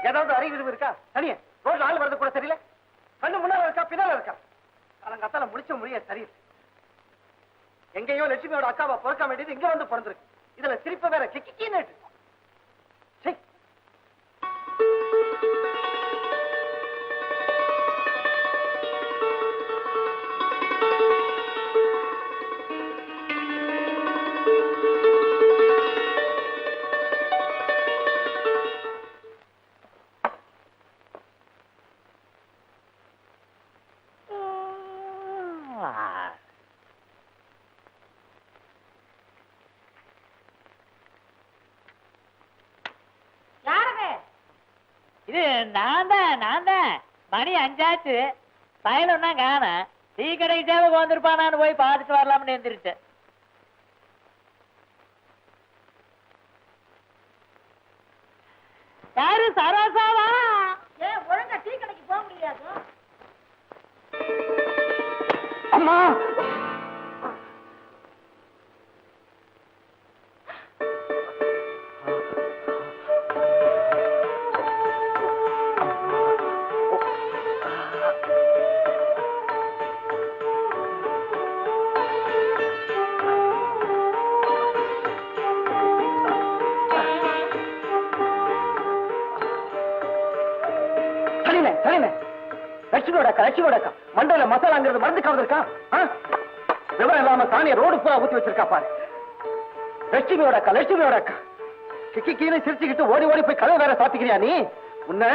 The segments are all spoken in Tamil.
ஏதாவது அறிவு இருக்கா? தனியே ரோட்ல ஆள் வரது கூட தெரியல. கண்ணு முன்னால இருக்கா பின்னால இருக்கா? காலங்காத்தால முடிச்ச முடிய சரியில்லை. எங்கேயோ லட்சுமியோட அக்காவை பிறக்க வேண்டியது இங்க வந்து பிறந்திருக்கு. இதுல சிரிப்பு வேற கிக்கின்னு. இது நான் தான் மணி 5 ஆச்சு. பயணம் தான் காண. டீ கடைக்கு தேவை வந்திருப்பானான்னு போய் பார்த்துட்டு வரலாம்னு எழுந்திருச்சேன். யாரு சரோசாவா? ஏன் ஒழுங்கா டீ கடைக்கு போக முடியாது? அம்மா லட்சுமியோட மண்டையில மசாலாங்கிறது மறந்துக்காவது இருக்கா? விவரம் இல்லாம சாணிய ரோடு பூரா ஊத்தி வச்சிருக்கா பாரு. லட்சுமியோட அக்கா கிக்கி கீழே சிரிச்சுக்கிட்டு ஓடி ஓடி போய் கதை வேற சாத்திக்கிறியா நீ? உன்ன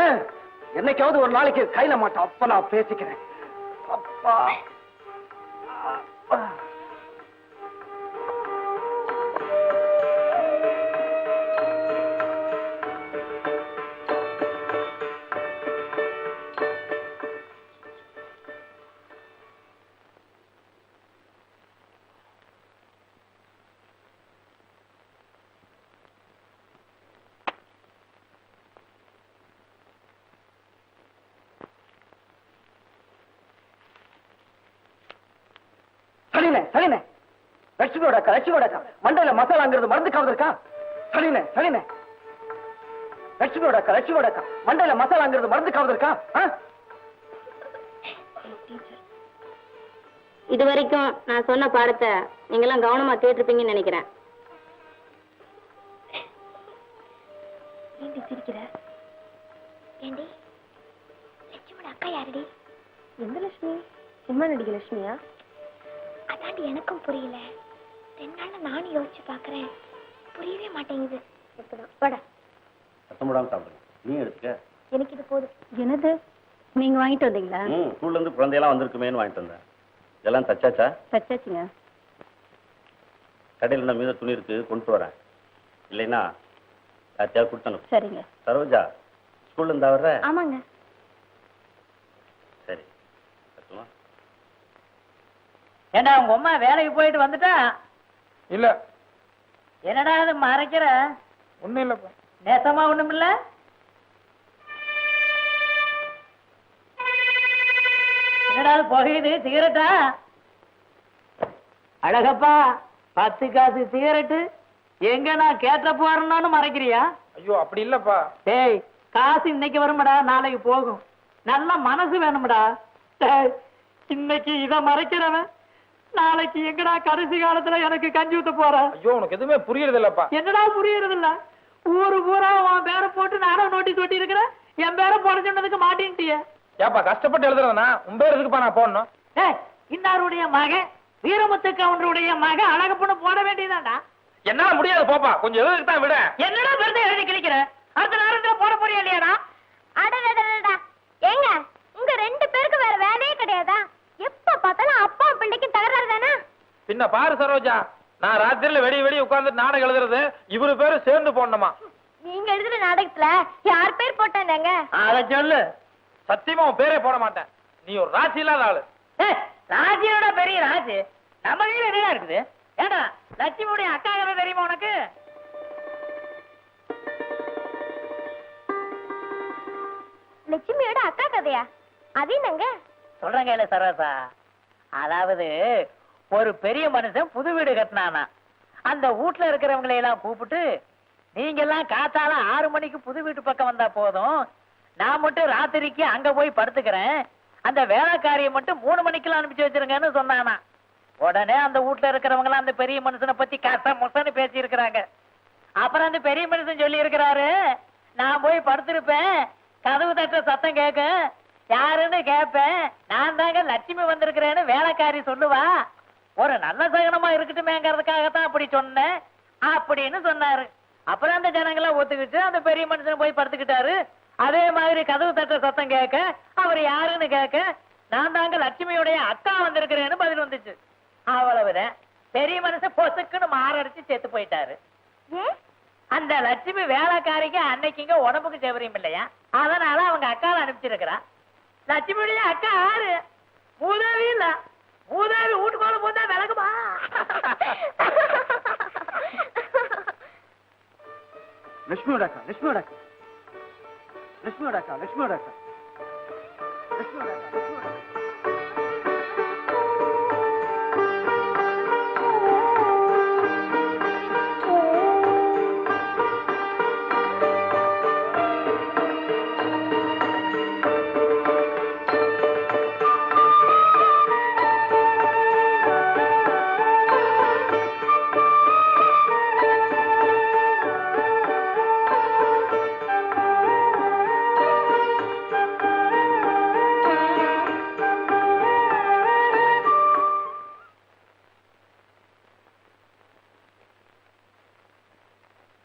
என்னைக்காவது ஒரு நாளைக்கு கையில மாட்டோம். அப்ப நான் பேசிக்கிறேன். அப்பா லட்சுமியோட அக்கா மண்டையில மசாலாங்கிறது மறந்துக்காவது இருக்கா? லட்சுமியோட அக்கா மண்டையில மசாலாங்கிறது மறந்துக்காவது இருக்கா? இது வரைக்கும் நான் சொன்ன பாடத்தை நீங்கெல்லாம் கவனமா கேட்டிருப்பீங்கன்னு நினைக்கிறேன். சிரிக்கிற ஏண்டி? லட்சுமியோட அக்கா யாருடி? எந்த லட்சுமி? சினிமா நடிகை லட்சுமியா? அதாண்டி எனக்கும் புரியல. 2 நாள்ல நானும் யோசிச்சு பாக்குறேன். புரியவே மாட்டேங்குது. நீ எடுத்துக்க. எனக்கு இது போதும். என்னது நீங்க வாங்கிட்டு வந்தீங்களா? ஸ்கூல்ல இருந்து குழந்தையெல்லாம் வந்திருக்குமேன்னு வாங்கிட்டு வந்தேன். இதெல்லாம் தச்சாச்சா? தச்சாச்சுங்க. கடையில் என்ன மீத துணி இருக்கு, கொண்டு வரேன். இல்லைன்னா யார்த்தையாவது கொடுத்தணும். சரிங்க. சரோஜா ஸ்கூல்ல இருந்தா வர்ற? ஆமாங்க. சரி. ஏண்டா உங்க அம்மா வேலைக்கு போயிட்டு வந்துட்டா? இல்ல. என்னடா அது மறைக்கிற? ஒண்ணும் இல்லப்பா. நேசமா ஒண்ணும் இல்ல? என்னடா புகையுது? சிகரெட்டா? அழகப்பா 10 காசு சிகரெட்டு எங்க நான் கேட்ட போறேன்னு மறைக்கிறியா? ஐயோ அப்படி இல்லப்பா. டேய் காசு இன்னைக்கு வரும்டா, நாளைக்கு போகும். நல்ல மனசு வேணும்டா. இன்னைக்கு இத மறைக்கிறவன் நாளைக்கு எங்கடா கடைசி காலத்துல எனக்கு கஞ்சி ஊத்த போற? ஐயோ உனக்கு எதுவுமே புரியறது இல்லப்பா. என்னடா புரியறது இல்ல? ஊரு பூரா உன் பேரை போட்டு நானும் நோட்டீஸ் ஒட்டி இருக்கிறேன். என் பேரை போட சொன்னதுக்கு மாட்டேன்ட்டிய. ஏப்பா கஷ்டப்பட்டு எழுதுறதுனா உன் பேர் எதுக்குப்பா நான் போடணும்? இன்னாருடைய மகன் வீரமுத்து கவுண்டருடைய மகன் அழகப்பண்ணு போட வேண்டியதாண்டா. என்னால முடியாது போப்பா, கொஞ்சம் எழுதுக்கு தான் விட. என்னடா பெருதை எழுதி கிழிக்கிற? அடுத்த நேரத்துல போட போறியா இல்லையாடா? அடடடடா ஏங்க உங்க 2 பேருக்கு வேற வேலையே கிடையாதா? எப்ப பார்த்தாலும் அப்பா பிள்ளைக்கு தகராறு தானே? பின்ன பாரு சரோஜா, நான் ராத்திரில வெடி உட்கார்ந்து நாடகம் எழுதுறது இவரு பேரு சேர்ந்து போடணுமா? நீங்க எழுதுற நாடகத்துல யார் பேர் போட்டாங்க? அத சொல்லு. சத்தியமா உன் பேரே போட மாட்டேன். நீ ஒரு ராசி இல்லாத ஆளு. ராஜியோட பெரிய ராஜு நம்ம கையில நிறையா இருக்குது. ஏடா லட்சுமியுடைய அக்கா கதை தெரியுமா உனக்கு? லட்சுமியோட அக்கா கதையா? அது என்னங்க சொல்றேன் கையில சரோசா. அதாவது ஒரு பெரிய மனுஷன் புது வீடு கட்டினானா. அந்த வீட்டுல இருக்கிறவங்களை எல்லாம் கூப்பிட்டு நீங்க எல்லாம் காத்தால 6 மணிக்கு புது வீட்டு பக்கம் வந்தா போதும், நான் மட்டும் ராத்திரிக்கு அங்க போய் படுத்துக்கிறேன். அந்த வேலைக்காரியை மட்டும் 3 மணிக்கெல்லாம் அனுப்பிச்சு வச்சிருங்கன்னு சொன்னானா. உடனே அந்த வீட்டுல இருக்கிறவங்க எல்லாம் அந்த பெரிய மனுஷனை பத்தி கச முசன்னு பேசி இருக்கிறாங்க. அப்புறம் அந்த பெரிய மனுஷன் சொல்லி இருக்கிறாரு, நான் போய் படுத்திருப்பேன், கதவு தட்ட சத்தம் கேட்க, யாருன்னு கேட்பேன், நான் தாங்க லட்சுமி வந்திருக்கிறேன்னு வேலைக்காரி சொல்லுவா. ஒரு நல்ல சகனமா இருக்கட்டுமேங்கிறதுக்காகத்தான் அப்படி சொன்னேன் அப்படின்னு சொன்னாரு. அப்புறம் அந்த ஜனங்களாம் ஒத்துக்கிட்டு அந்த பெரிய மனுஷன் போய் படுத்துக்கிட்டாரு. அதே மாதிரி கதவு தட்ட சத்தம் கேட்க, அவர் யாருன்னு கேட்க, நான் தாங்க லட்சுமியுடைய அக்கா வந்திருக்கிறேன்னு பதில் வந்துச்சு. அவ்வளவுதான். பெரிய மனுஷன் பொசுக்குன்னு மாரடிச்சு செத்து போயிட்டாரு. அந்த லட்சுமி வேலைக்காரிக்கு அன்னைக்குங்க உடம்புக்கு சௌகரியம் இல்லையா, அதனால அவங்க அக்காவை அனுப்பிச்சிருக்கிறா. லட்சுமியுடைய அக்கா யாரு? மூதாவி இல்ல. மூதாவி வீட்டுக்குள்ள போதா விளக்குமா? லட்சுமியோட அக்கா, லட்சுமியோட அக்கா, லட்சுமியோட அக்கா, லட்சுமியோட அக்கா, லட்சுமியோட அக்கா, லட்சுமியோட அக்கா.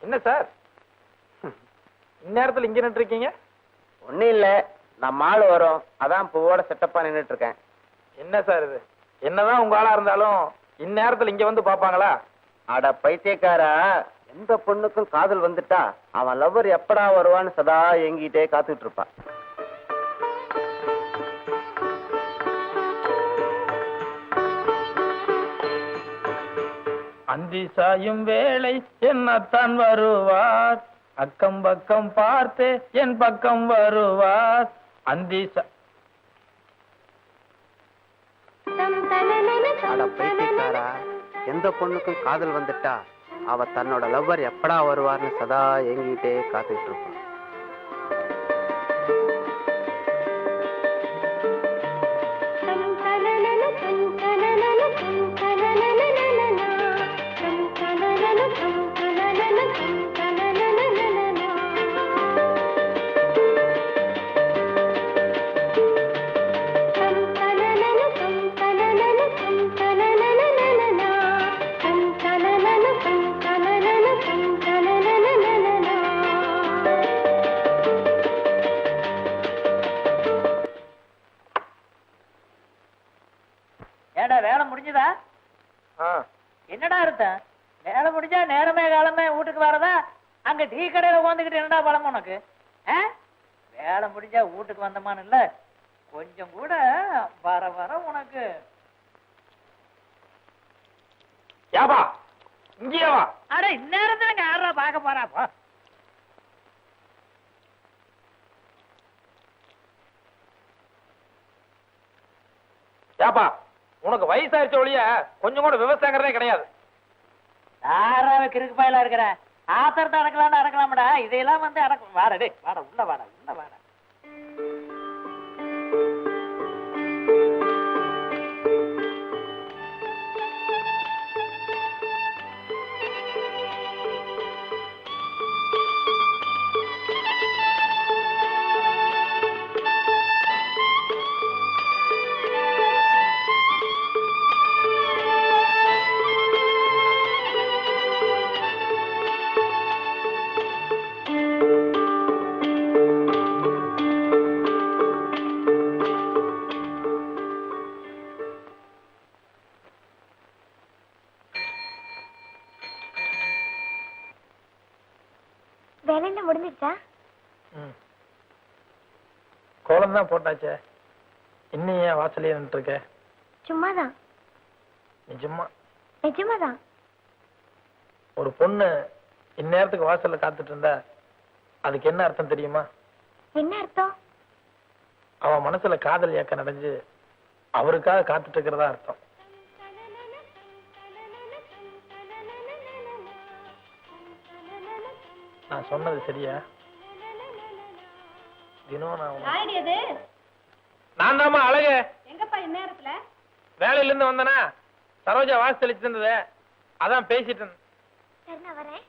என்ன சார் இந்நேரத்தில் இங்க நின்று இருக்கீங்க? ஒன்னும் இல்ல, நம்ம ஆளு வரும், அதான் பூவோட செட்டப்பா நின்னுட்டு இருக்கேன். என்ன சார் இது? என்னதான் உங்க ஆளா இருந்தாலும் இந்நேரத்தில் இங்க வந்து பாப்பாங்களா? அட பைத்தியக்காரா, எந்த பொண்ணுக்கும் காதல் வந்துட்டா அவன் லவ்வர் எப்படா வருவான்னு சதா ஏங்கிட்டே காத்துட்டு இருப்பான். அந்தி சாயும் வேளை என்னத்தான் வருவார், அக்கம் பக்கம் பார்த்து என் பக்கம் வருவார். அந்தி அட பைத்தியக்காரா, எந்த பொண்ணுக்கும் காதல் வந்துட்டா அவ தன்னோட லவ்வர் எப்படா வருவார்னு சதா ஏங்கிட்டே காத்துட்டு இருப்பான். வேலை முடிஞ்சதா? என்னடா அர்த்தம்? வேலை முடிஞ்சா நேரமே காலமே வீட்டுக்கு வரதா? அங்க டீ கடையில உட்காந்துக்கிட்டு என்னடா பழம் உனக்கு? வேலை முடிஞ்சா வீட்டுக்கு வந்தமான்னு இல்ல, கொஞ்சம் கூட வர வர உனக்கு. யாபா இங்கேயா வா. அட இந்நேரத்துல யாரா பார்க்க போறாப்பா? யாப்பா, உனக்கு வயசாயிருச்ச ஒழிய கொஞ்சம் கூட விவசாயங்கிறதே கிடையாது. யாராவே கிறுக்கு பாயிலா இருக்கிற? ஆத்திரத்தை அடக்கலாம்னு அடக்கலாமடா, இதையெல்லாம் வந்து அடக்க. வாடா டே, வாடா உள்ள வாடா, உள்ள வாடா. வேலையில முடிஞ்சிச்சா? கோலம் தான் போட்டாச்சே, இன்னும் ஏன் வாசலே நின்று இருக்க? சும்மாதான். நிஜமா? நிஜமாதான். ஒரு பொண்ணு இந்நேரத்துக்கு வாசல்ல காத்துட்டு இருந்தா அதுக்கு என்ன அர்த்தம் தெரியுமா? என்ன அர்த்தம்? அவன் மனசுல காதல் ஏக்கம் நடந்து அவருக்காக காத்துட்டு இருக்கிறதா அர்த்தம். நான் சொன்னது சரியா? தினம் நான் தாமா அழகு. எங்கப்பா இந்நேரத்துல? வேலையில இருந்து வந்தனா சரோஜா வாசி தெளிச்சு இருந்தது, அதான் பேசிட்டு இருந்தேன். சரி நான் வரேன்.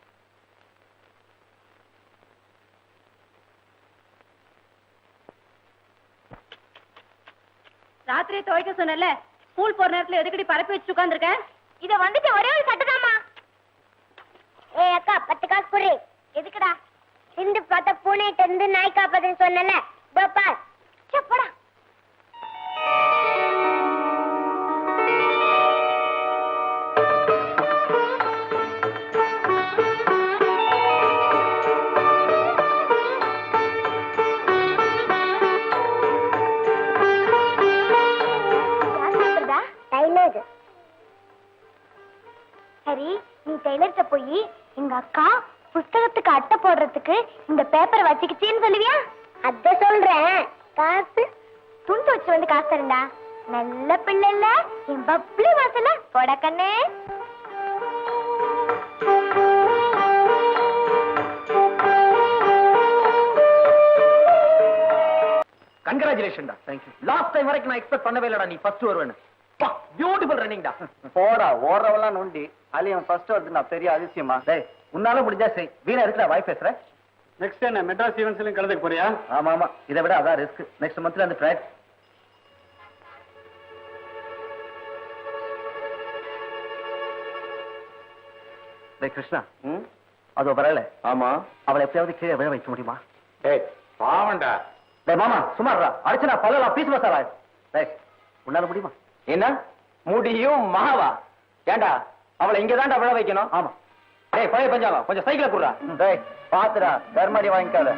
ராத்திரி துவைக்க சொன்னல, ஸ்கூல் போற நேரத்துல எதுக்கடி பரப்பி வச்சு உட்கார்ந்திருக்க? இத வந்துட்டு ஒரே ஒரு சட்டதாமா. ஏய் அக்கா 10 காசு குடு. எதுக்குடா? சிந்து பார்த்த பூனைட்ட இருந்து நாய் காப்பாதுன்னு சொன்னல, பாப்பா போடா. சரி, நீ டெய்லர்ட்ட போய் எங்க அக்கா புஸ்தகத்துக்கு அட்டை போடுறதுக்கு இந்த பேப்பரை வச்சுக்கிச்சேன்னு சொல்லுவியா? அத சொல்றேன். காசு துண்டு வச்சு வந்து காசு தரண்டா. நல்ல பிள்ளை இல்ல என் பப்ளி வாசல போட கண்ணே. கங்க்ராச்சுலேஷன் டா. Thank you. லாஸ்ட் டைம் வரைக்கும் நான் எக்ஸ்பெக்ட் பண்ணவே இல்லடா நீ ஃபர்ஸ்ட் வருவேன்னு. பியூட்டிஃபுல் ரன்னிங் டா. போடா, ஓடுறவெல்லாம் நோண்டி அலியன் ஃபர்ஸ்ட் வருது நான் பெரிய அதிசயமா? டேய் உன்னால முடிஞ்சா செய். வீணா இருக்குடா வாய் பேசுற. நெக்ஸ்ட் என்ன மெட்ராஸ் ஈவென்ட்ஸ்லயும் கலந்துக்க போறியா? ஆமா ஆமா, இதை விட அதான் ரிஸ்க். நெக்ஸ்ட் மந்த்ல அந்த ட்ராக். டேய் கிருஷ்ணா, அதோ வரல. ஆமா. அவளை எப்படியாவது கீழே விழ வைக்க முடியுமா? டேய் பாவண்டா. டேய் மாமா சும்மாடா, அடிச்சு நான் பல்லலாம் பீஸ் மசாலா. டேய் உன்னால முடியுமா? என்ன முடியும் மாவா? ஏண்டா அவளை இங்கதான்டா விழ வைக்கணும். ஆமா. டேய் பழைய பஞ்சாலம் கொஞ்சம் சைக்கிளை குடுறா. டேய் பாத்துடா, தர்மாடி வாங்கிக்காத.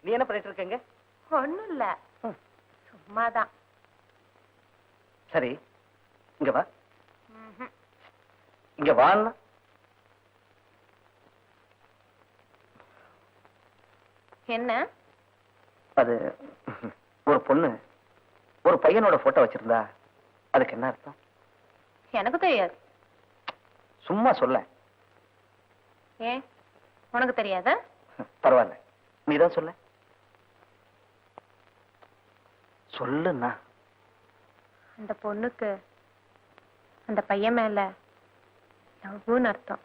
நீ என்ன பண்ணிட்டு இருக்கீங்க? ஒண்ணும் இல்ல, சும்மாதான். சரி இங்க வா. இங்க வான்னா என்ன? அது ஒரு பொண்ணு ஒரு பையனோட போட்டோ வச்சிருந்தா அதுக்கு என்ன அர்த்தம்? எனக்கு தெரியாது. சும்மா சொல்ல. ஏன் உனக்கு தெரியாதா? பரவாயில்ல, நீதான் சொல்ல. சொல்லுண்ணா. அந்த பொண்ணுக்கு அந்த பையன் மேல லவ்வுன்னு அர்த்தம்.